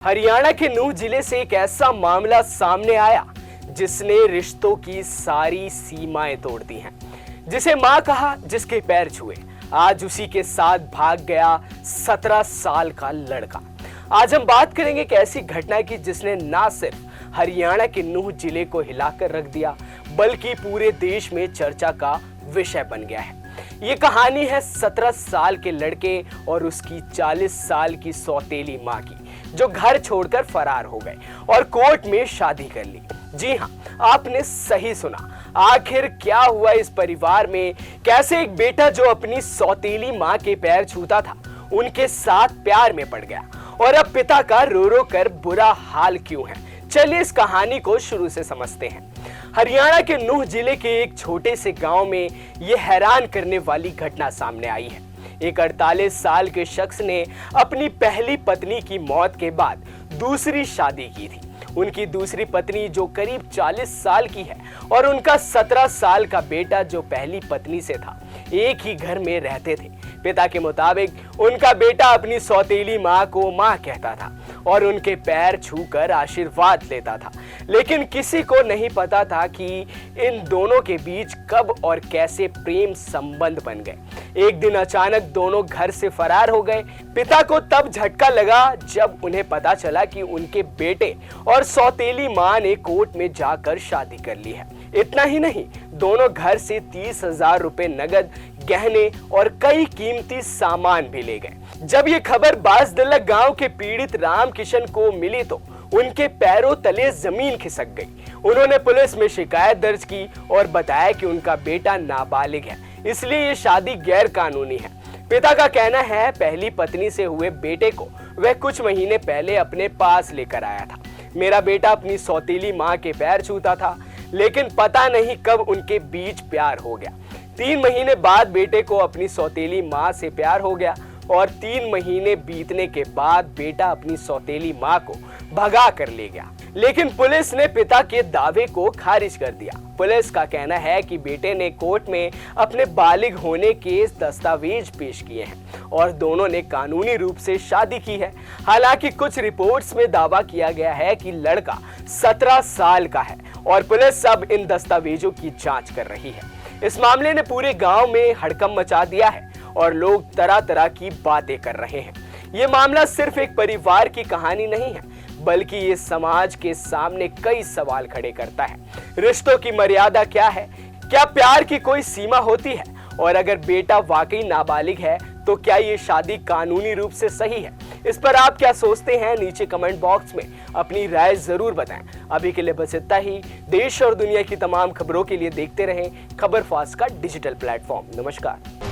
हरियाणा के नूंह जिले से एक ऐसा मामला सामने आया जिसने रिश्तों की सारी सीमाएं तोड़ दी हैं। जिसे मां कहा, जिसके पैर छुए, आज उसी के साथ भाग गया 17 साल का लड़का। आज हम बात करेंगे एक ऐसी घटना की जिसने ना सिर्फ हरियाणा के नूंह जिले को हिलाकर रख दिया बल्कि पूरे देश में चर्चा का विषय बन गया है। ये कहानी है 17 साल के लड़के और उसकी 40 साल की सौतेली मां की, जो घर छोड़कर फरार हो गए और कोर्ट में शादी कर ली। जी हां, आपने सही सुना। आखिर क्या हुआ इस परिवार में? कैसे एक बेटा जो अपनी सौतेली मां के पैर छूता था, उनके साथ प्यार में पड़ गया और अब पिता का रो रो कर बुरा हाल क्यों है? चलिए इस कहानी को शुरू से समझते हैं। हरियाणा के नूंह जिले के एक छोटे से गांव में यह हैरान करने वाली घटना सामने आई है। एक 48 साल के शख्स ने अपनी पहली पत्नी की मौत के बाद दूसरी शादी की थी। उनकी दूसरी पत्नी जो करीब 40 साल की है और उनका 17 साल का बेटा जो पहली पत्नी से था, एक ही घर में रहते थे। पिता के मुताबिक उनका बेटा अपनी सौतेली मां को मां कहता था और उनके पैर छूकर आशीर्वाद लेता था, लेकिन किसी को नहीं पता था कि इन दोनों के बीच कब और कैसे प्रेम संबंध बन गए। एक दिन अचानक दोनों घर से फरार हो गए। पिता को तब झटका लगा जब उन्हें पता चला कि उनके बेटे और सौतेली मां ने कोर्ट में जाकर शादी कर ली है। इतना ही नहीं, दोनों घर से 30,000 रुपए नगद, गहने और कई कीमती सामान भी ले गए। जब ये खबर बाजदला गांव के पीड़ित राम किशन को मिली तो उनके पैरों तले जमीन खिसक गई। उन्होंने पुलिस में शिकायत दर्ज की और बताया कि उनका बेटा नाबालिग है, इसलिए ये शादी गैर कानूनी है। पिता का कहना है पहली पत्नी से हुए बेटे को वह कुछ महीने पहले अपने पास लेकर आया था। मेरा बेटा अपनी सौतेली मां के पैर छूता था, लेकिन पता नहीं कब उनके बीच प्यार हो गया। 3 महीने बाद बेटे को अपनी सौतेली मां से प्यार हो गया और 3 महीने बीतने के बाद बेटा अपनी सौतेली मां को भगा कर ले गया। लेकिन पुलिस ने पिता के दावे को खारिज कर दिया। पुलिस का कहना है कि बेटे ने कोर्ट में अपने बालिग होने के दस्तावेज पेश किए हैं और दोनों ने कानूनी रूप से शादी की है। हालांकि कुछ रिपोर्ट्स में दावा किया गया है कि लड़का 17 साल का है और पुलिस अब इन दस्तावेजों की जांच कर रही है। इस मामले ने पूरे गांव में हड़कंप मचा दिया है और लोग तरह तरह की बातें कर रहे हैं। ये मामला सिर्फ एक परिवार की कहानी नहीं है, बल्कि ये समाज के सामने कई सवाल खड़े करता है। रिश्तों की मर्यादा क्या है? क्या प्यार की कोई सीमा होती है? और अगर बेटा वाकई नाबालिग है तो क्या ये शादी कानूनी रूप से सही है? इस पर आप क्या सोचते हैं? नीचे कमेंट बॉक्स में अपनी राय जरूर बताएं। अभी के लिए बस इतना ही। देश और दुनिया की तमाम खबरों के लिए देखते रहें खबर फास्ट का डिजिटल प्लेटफॉर्म। नमस्कार।